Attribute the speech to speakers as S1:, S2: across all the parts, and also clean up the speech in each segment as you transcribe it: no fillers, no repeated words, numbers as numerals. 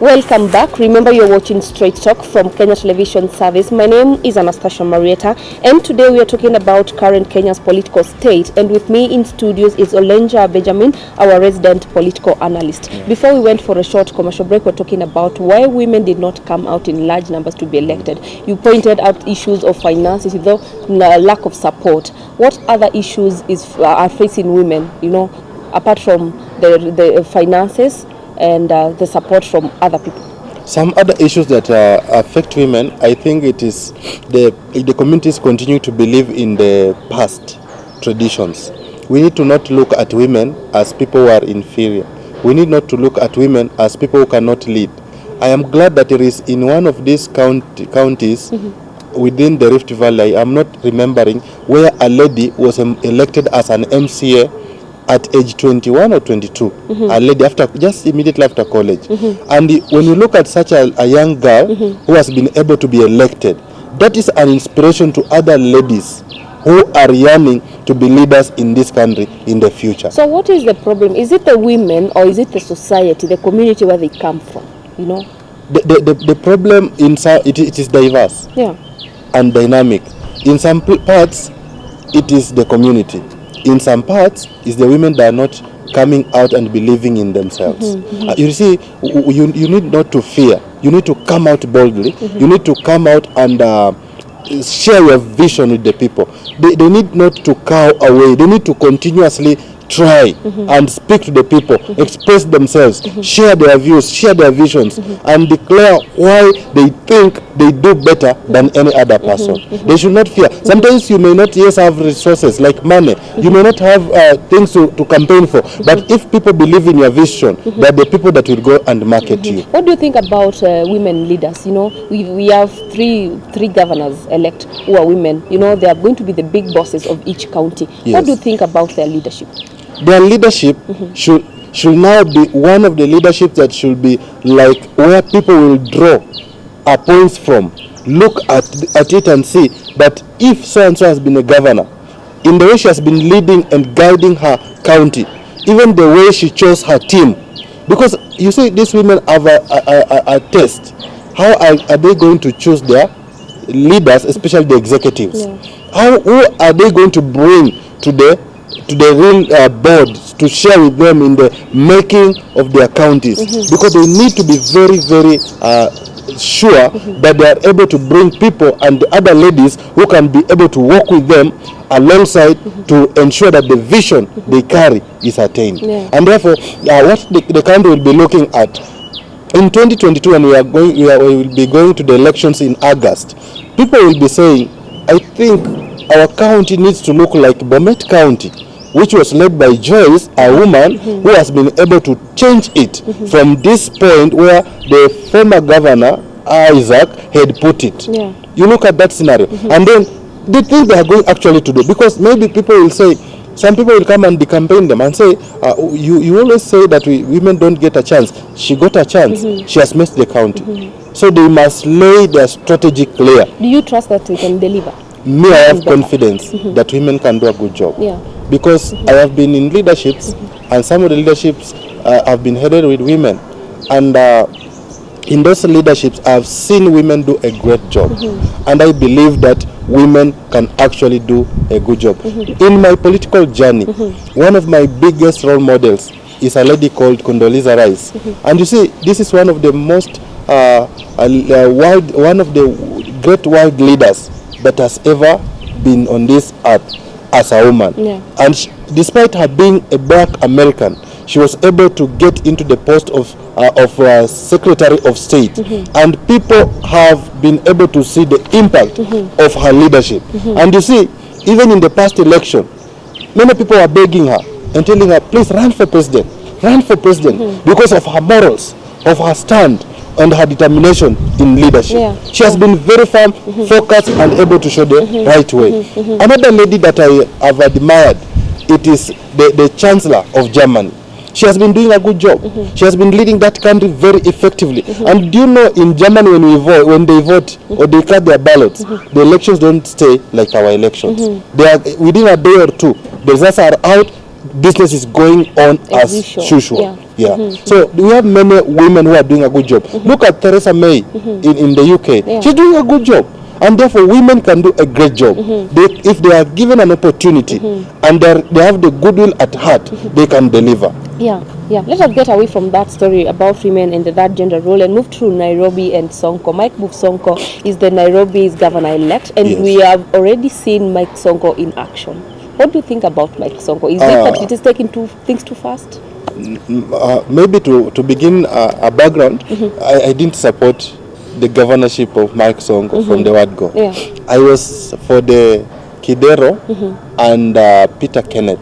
S1: Welcome back. Remember, you're watching Straight Talk from Kenya Television Service. My name is Anastasia Marietta, and today we are talking about current Kenya's political state. And with me in studios is Olenja Benjamin, our resident political analyst. Yeah. Before we went for a short commercial break, we're talking about why women did not come out in large numbers to be elected. You pointed out issues of finances, though lack of support. What other issues are facing women, apart from the finances and the support from other people?
S2: Some other issues that affect women, I think it is the communities continue to believe in the past traditions. We need to not look at women as people who are inferior. We need not to look at women as people who cannot lead. I am glad that there is in one of these counties within the Rift Valley, I'm not remembering, where a lady was elected as an MCA at age 21 or 22, a lady just immediately after college. And when you look at such a young girl who has been able to be elected, that is an inspiration to other ladies who are yearning to be leaders in this country in the future.
S1: So what is the problem? Is it the women or is it the society, the community where they come from?
S2: The problem it is diverse and dynamic. In some parts, it is the community. In some parts, it's the women that are not coming out and believing in themselves. You see, you need not to fear. You need to come out boldly. You need to come out and share your vision with the people. They need not to cow away. They need to continuously try and speak to the people, express themselves, share their views, share their visions, and declare why they think they do better than any other person. They should not fear. Sometimes you may not have resources like money. You may not have things to campaign for. But if people believe in your vision, they're the people that will go and market you.
S1: What do you think about women leaders? We have three governors elect who are women. They are going to be the big bosses of each county. Yes. What do you think about their leadership?
S2: Their leadership should now be one of the leaderships that should be like where people will draw points from, look at it and see that if so-and-so has been a governor, in the way she has been leading and guiding her county, even the way she chose her team, because you see these women have a test. How are they going to choose their leaders, especially the executives? Who are they going to bring to the real board to share with them in the making of their counties? Because they need to be very, very sure that they are able to bring people and the other ladies who can be able to work with them alongside to ensure that the vision they carry is attained. And therefore, what the country will be looking at in 2022, when we will be going to the elections in August, people will be saying, I think our county needs to look like Bomet County, which was led by Joyce, a woman who has been able to change it from this point where the former governor, Isaac, had put it. You look at that scenario. And then the thing they are going actually to do, because maybe people will say, some people will come and campaign them and say, you always say that women don't get a chance. She got a chance. She has missed the county. So they must lay their strategy clear.
S1: Do you trust that they can deliver?
S2: Me, I have confidence that women can do a good job. Because I have been in leaderships, and some of the leaderships have been headed with women. And in those leaderships, I have seen women do a great job. And I believe that women can actually do a good job. In my political journey, one of my biggest role models is a lady called Condoleezza Rice. And you see, this is one of the most one of the great world leaders that has ever been on this earth as a woman. And despite her being a black American, she was able to get into the post of Secretary of State. And people have been able to see the impact of her leadership. And you see, even in the past election, many people are begging her and telling her, please run for president, because of her morals, of her stand, and her determination in leadership. She has been very firm, focused, and able to show the right way. Another lady that I have admired, it is the Chancellor of Germany. She has been doing a good job. She has been leading that country very effectively. And do you know, in Germany, when they vote or they cast their ballots, the elections don't stay like our elections. They are within a day or two, the results are out, business is going on as usual. Yeah. So we have many women who are doing a good job. Look at Theresa May in the UK.
S1: Yeah.
S2: She's doing a good job. And therefore, women can do a great job. If they are given an opportunity and they have the goodwill at heart, they can deliver.
S1: Yeah. Let us get away from that story about women and that gender role and move to Nairobi and Sonko. Mike Sonko is the Nairobi's governor-elect, and
S2: Yes.
S1: we have already seen Mike Sonko in action. What do you think about Mike Sonko? Is it that it is taking things too fast?
S2: Maybe to begin a background, I didn't support the governorship of Mike Sonko from the word go.
S1: Yeah.
S2: I was for the Kidero and Peter Kenneth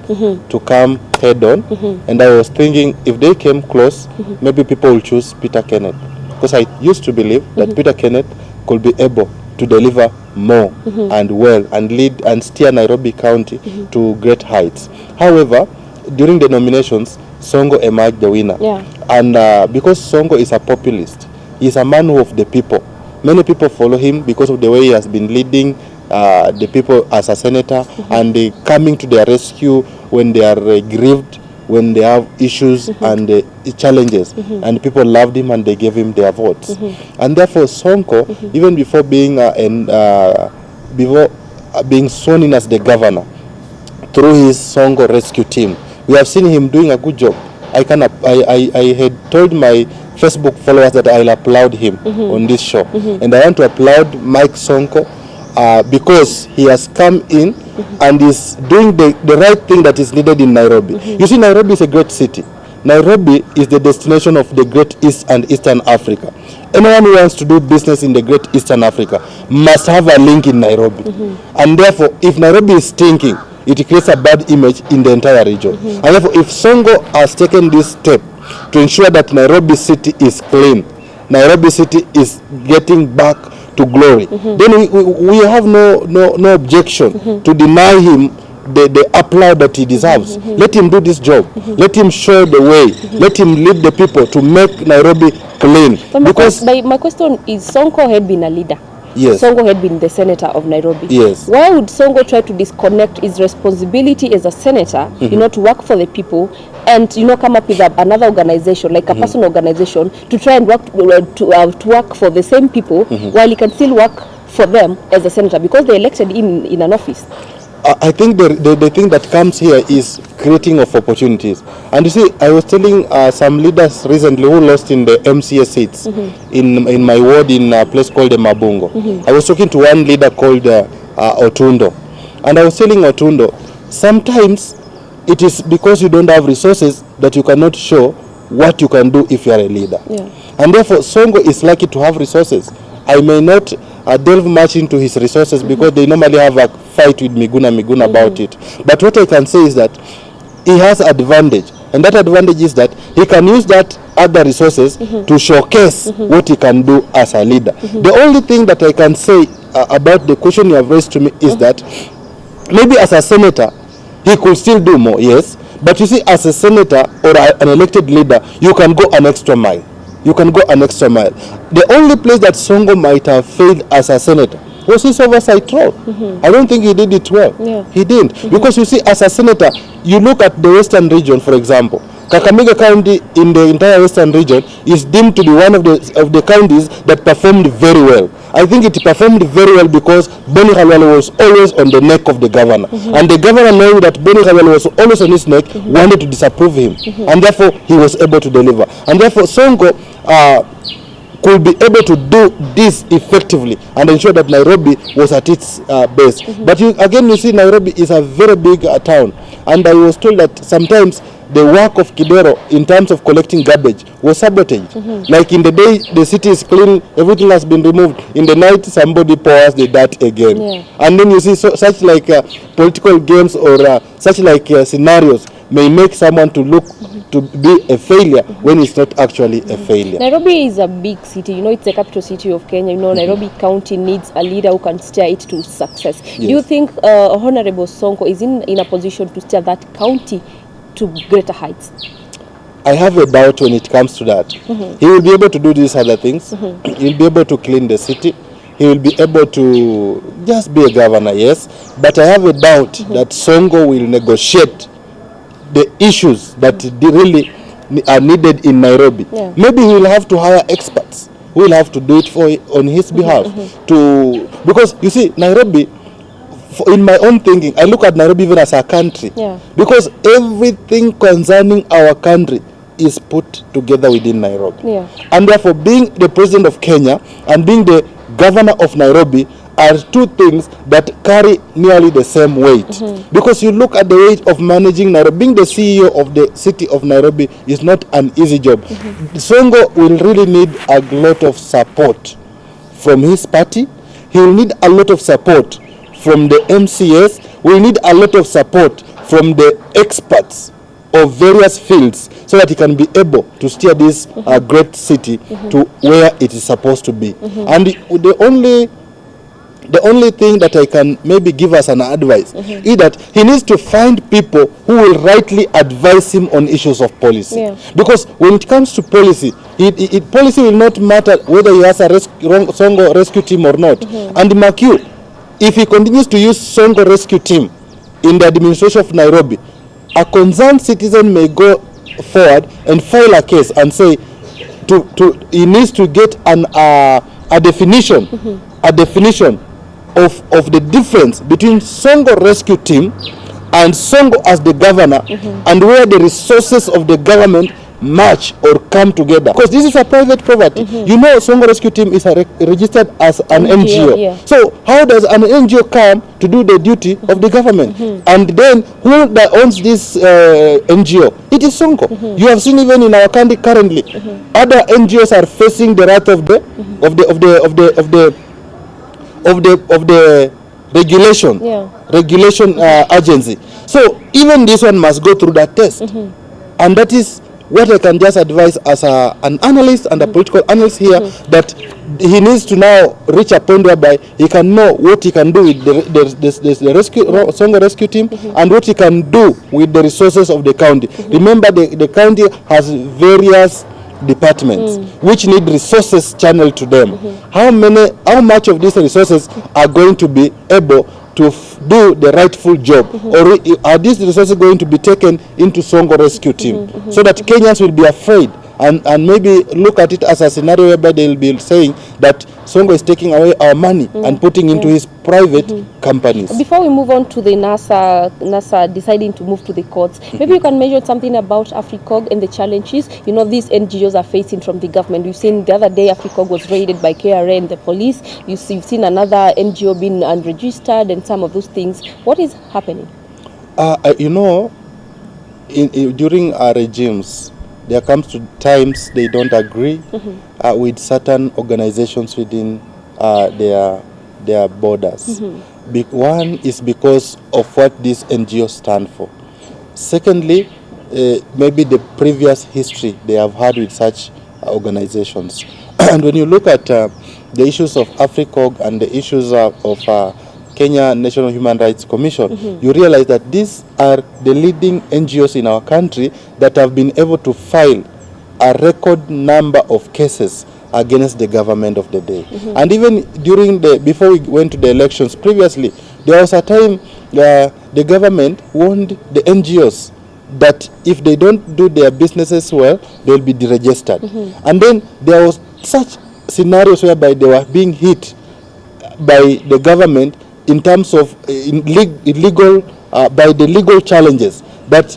S2: to come head on, and I was thinking if they came close, maybe people will choose Peter Kenneth, because I used to believe that Peter Kenneth could be able to deliver more and well and lead and steer Nairobi County to great heights. However, during the nominations, Sonko emerged the winner.
S1: Yeah.
S2: And because Sonko is a populist, he is a man of the people. Many people follow him because of the way he has been leading the people as a senator, and they coming to their rescue when they are grieved, when they have issues and challenges, and people loved him and they gave him their votes. And therefore Sonko, even before being being sworn in as the governor, through his Sonko rescue team, we have seen him doing a good job. I had told my Facebook followers that I'll applaud him on this show, and I want to applaud Mike Sonko because he has come in and is doing the right thing that is needed in Nairobi. You see, Nairobi is a great city. Nairobi is the destination of the Great East and Eastern Africa. Anyone who wants to do business in the Great Eastern Africa must have a link in Nairobi. And therefore, if Nairobi is stinking, it creates a bad image in the entire region. And therefore, if Sonko has taken this step to ensure that Nairobi city is clean, Nairobi city is getting back to glory, then we have no objection to deny him the applaud that he deserves. Let him do this job. Let him show the way. Let him lead the people to make Nairobi clean.
S1: So my question is, Sonko had been a leader.
S2: Yes.
S1: Sonko had been the senator of Nairobi.
S2: Yes.
S1: Why would Sonko try to disconnect his responsibility as a senater, to work for the people, and come up with another organization, like a personal organization, to try and work to work for the same people, while he can still work for them as a senator because they elected him in an office?
S2: I think the thing that comes here is creating of opportunities. And you see, I was telling some leaders recently who lost in the MCA seats in my ward in a place called Mabungo. I was talking to one leader called Otundo. And I was telling Otundo, sometimes it is because you don't have resources that you cannot show what you can do if you are a leader.
S1: Yeah.
S2: And therefore, Sonko is lucky to have resources. I may not delve much into his resources because they normally have a fight with Miguna about it. But what I can say is that he has advantage, and that advantage is that he can use that other resources to showcase what he can do as a leader. The only thing that I can say about the question you have raised to me is that maybe as a senator he could still do more, yes, but you see, as a senator or an elected leader, you can go an extra mile. You can go an extra mile. The only place that Sonko might have failed as a senator was his oversight role. I don't think he did it well.
S1: Yeah.
S2: He didn't. Because you see, as a senator, you look at the Western region, for example. Kakamega County in the entire Western region is deemed to be one of the counties that performed very well. I think it performed very well because Boni Khalwale was always on the neck of the governor. And the governor, knowing that Boni Khalwale was always on his neck, wanted to disapprove him. And therefore, he was able to deliver. And therefore, Sonko could be able to do this effectively and ensure that Nairobi was at its best. But again, you see, Nairobi is a very big town. And I was told that sometimes the work of Kidero in terms of collecting garbage was sabotaged. Like in the day the city is clean, everything has been removed. In the night, somebody pours the dirt again. Yeah. And then you see such like political games or such like scenarios may make someone to look to be a failure when it's not actually a failure.
S1: Nairobi is a big city. It's the capital city of Kenya. Nairobi County needs a leader who can steer it to success. Yes. Do you think Honorable Sonko is in a position to steer that county to greater heights?
S2: I have a doubt when it comes to that. He will be able to do these other things. He'll be able to clean the city. He will be able to just be a governor, yes. But I have a doubt that Sonko will negotiate the issues that really are needed in Nairobi, maybe he will have to hire experts who will have to do it on his behalf. Because you see, Nairobi, in my own thinking, I look at Nairobi even as a country, because everything concerning our country is put together within Nairobi. And therefore, being the president of Kenya and being the governor of Nairobi are two things that carry nearly the same weight. Because you look at the weight of managing Nairobi, being the CEO of the city of Nairobi is not an easy job. Songo will really need a lot of support from his party. He will need a lot of support from the MCS. We will need a lot of support from the experts of various fields, so that he can be able to steer this great city to where it is supposed to be. And the only thing that I can maybe give us an advice is that he needs to find people who will rightly advise him on issues of policy. Because when it comes to policy, policy will not matter whether he has a Songo rescue team or not. And mark you, if he continues to use Songo rescue team in the administration of Nairobi, a concerned citizen may go forward and file a case and say he needs to get a definition of the difference between Songo rescue team and Songo as the governor, and where the resources of the government match or come together, because this is a private property. You know, Songo rescue team is registered as an NGO. So how does an NGO come to do the duty of the government? And then who that owns this NGO? It is Songo. You have seen even in our country currently, other NGOs are facing the wrath of the regulation agency. So even this one must go through that test. And that is what I can just advise as an analyst and a political analyst here, that he needs to now reach a point whereby he can know what he can do with the rescue, Songo rescue team, and what he can do with the resources of the county. Remember, the county has various departments which need resources channeled to them. How much of these resources are going to be able to do the rightful job, or are these resources going to be taken into Songo rescue team, so that Kenyans will be afraid and maybe look at it as a scenario whereby they will be saying that Songo is taking away our money and putting into his private companies.
S1: Before we move on to the NASA deciding to move to the courts, maybe you can mention something about AFRICOG and the challenges, you know, these NGOs are facing from the government. You've seen the other day AFRICOG was raided by KRA and the police. You've seen another NGO being unregistered and some of those things. What is happening?
S2: You know, during our regimes, there comes to times they don't agree with certain organizations within their borders. One is because of what these NGOs stand for. Secondly, maybe the previous history they have had with such organizations. And when you look at the issues of AFRICOG and the issues of Kenya National Human Rights Commission, you realize that these are the leading NGOs in our country that have been able to file a record number of cases against the government of the day. And even before we went to the elections previously, there was a time the government warned the NGOs that if they don't do their businesses well, they'll be deregistered. And then there was such scenarios whereby they were being hit by the government in terms of illegal by the legal challenges that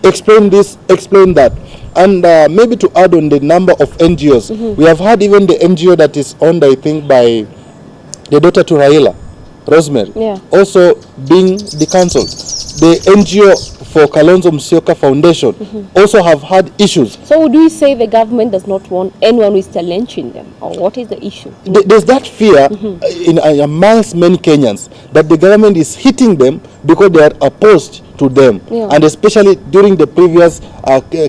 S2: explain this, explain that. And maybe to add on the number of NGOs, we have had even the NGO that is owned, I think, by the daughter to Raila, Rosemary, also being decancelled. The NGO for Kalonzo Musyoka Foundation also have had issues. So
S1: would we say the government does not want anyone who is challenging them, or what is the issue?
S2: There's that fear amongst many Kenyans that the government is hitting them because they are opposed to them, and especially during the previous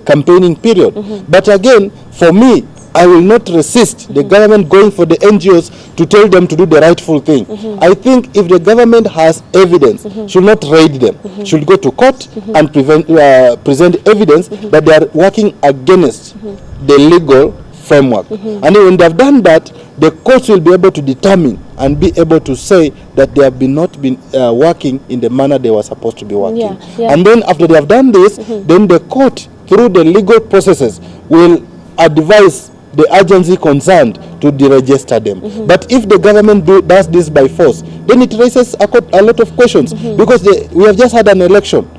S2: campaigning period. But again, for me, I will not resist the government going for the NGOs to tell them to do the rightful thing. I think if the government has evidence, should not raid them, should go to court and present evidence that they are working against the legal framework. And when they have done that, the courts will be able to determine and be able to say that they have not been working in the manner they were supposed to be working. And then after they have done this, then the court through the legal processes, will advise the agency concerned to deregister them. But if the government does this by force, then it raises a lot of questions, because we have just had an election.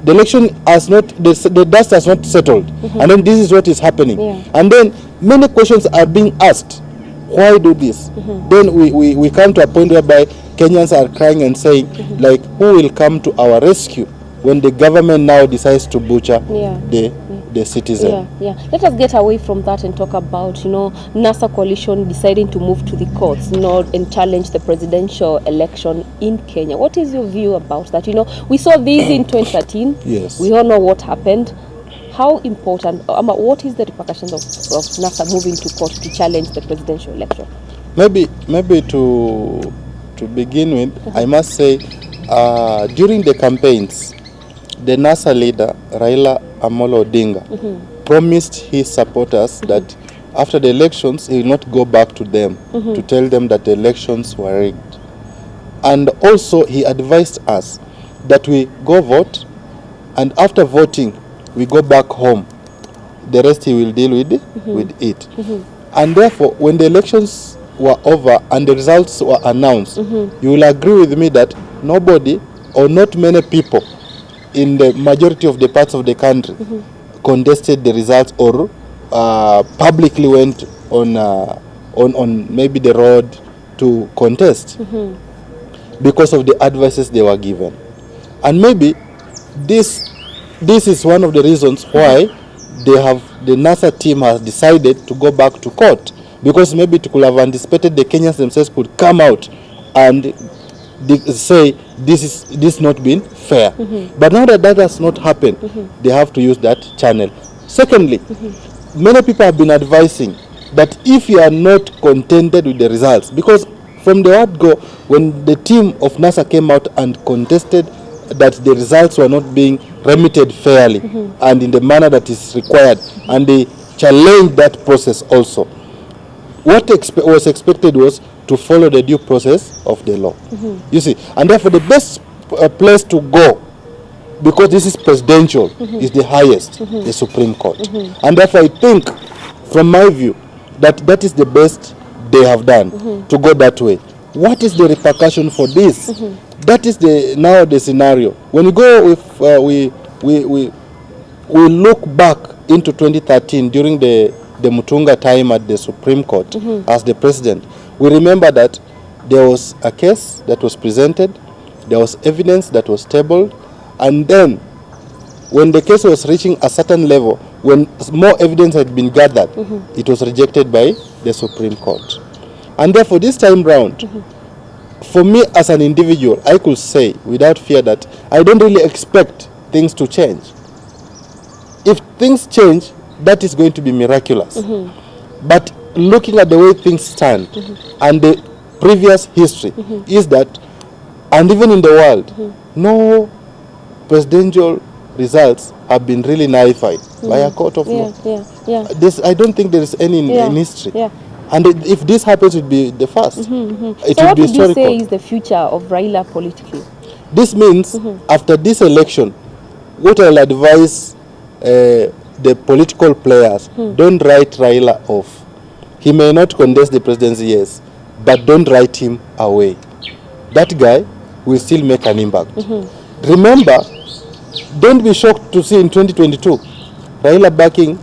S2: The election has not, the dust has not settled, and then this is what is happening. And then many questions are being asked. Why do this? Then we come to a point whereby Kenyans are crying and saying, like, who will come to our rescue when the government now decides to butcher the citizen?
S1: Let us get away from that and talk about, NASA coalition deciding to move to the courts, and challenge the presidential election in Kenya. What is your view about that? We saw this in 2013.
S2: Yes.
S1: We all know what happened. How important, what is the repercussions of NASA moving to court to challenge the presidential election?
S2: Maybe to begin with, I must say, during the campaigns, the NASA leader, Raila Amolo Odinga, promised his supporters that after the elections, he will not go back to them to tell them that the elections were rigged. And also, he advised us that we go vote, and after voting, we go back home. The rest he will deal with it. And therefore, when the elections were over and the results were announced, you will agree with me that nobody or not many people in the majority of the parts of the country contested the results or publicly went on maybe the road to contest because of the advices they were given. And maybe this is one of the reasons why the NASA team has decided to go back to court, because maybe it could have anticipated the Kenyans themselves could come out and say this not been fair. But now that has not happened, they have to use that channel. Secondly, many people have been advising that if you are not contented with the results, because from the word go, when the team of NASA came out and contested that the results were not being remitted fairly and in the manner that is required, and they challenged that process also, what was expected was to follow the due process of the law. You see, and therefore the best place to go, because this is presidential, is the highest, the Supreme Court. And therefore I think, from my view, that is the best they have done to go that way. What is the repercussion for this? That is now the scenario. When we go with we look back into 2013 during the Mutunga time at the Supreme Court as the president, we remember that there was a case that was presented, there was evidence that was tabled, and then when the case was reaching a certain level, when more evidence had been gathered, it was rejected by the Supreme Court. And therefore this time round, for me as an individual, I could say without fear that I don't really expect things to change. If things change, that is going to be miraculous. But looking at the way things stand and the previous history is that, and even in the world, no presidential results have been really nullified by a court of law. This, I don't think there is any in history. And if this happens, it will be the first. It
S1: so
S2: will
S1: what
S2: be
S1: would you
S2: historical.
S1: say is the future of Raila politically?
S2: This means after this election, what I'll advise the political players, don't write Raila off. He may not contest the presidency, yes, but don't write him away. That guy will still make an impact. Remember, don't be shocked to see in 2022 Raila backing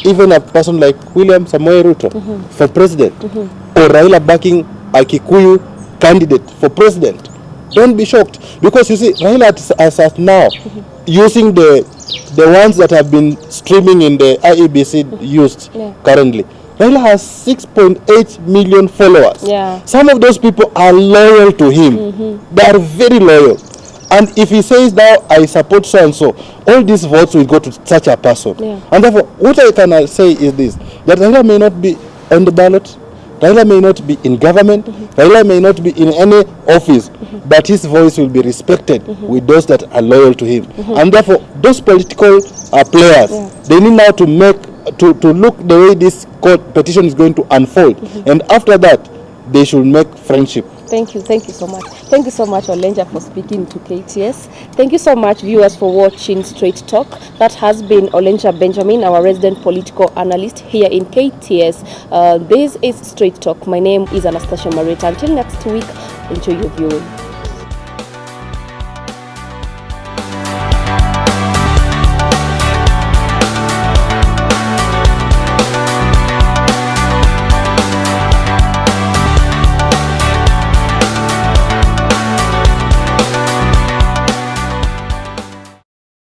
S2: even a person like William Samoei Ruto for president, or Raila backing a Kikuyu candidate for president. Don't be shocked, because you see Raila as now using the ones that have been streaming in the IEBC used currently. Raila has 6.8 million followers. Some of those people are loyal to him. They are very loyal. And if he says now, I support so and so, all these votes will go to such a person. And therefore, what I can say is this, that Raila may not be on the ballot, Raila may not be in government, Raila may not be in any office, but his voice will be respected with those that are loyal to him. And therefore, those political players, they need now to make, to look the way this court petition is going to unfold. And after that, they should make friendship.
S1: Thank you so much. Thank you so much, Olenja, for speaking to KTS. Thank you so much, viewers, for watching Straight Talk. That has been Olenja Benjamin, our resident political analyst here in KTS. This is Straight Talk. My name is Anastasia Marita. Until next week, enjoy your viewing.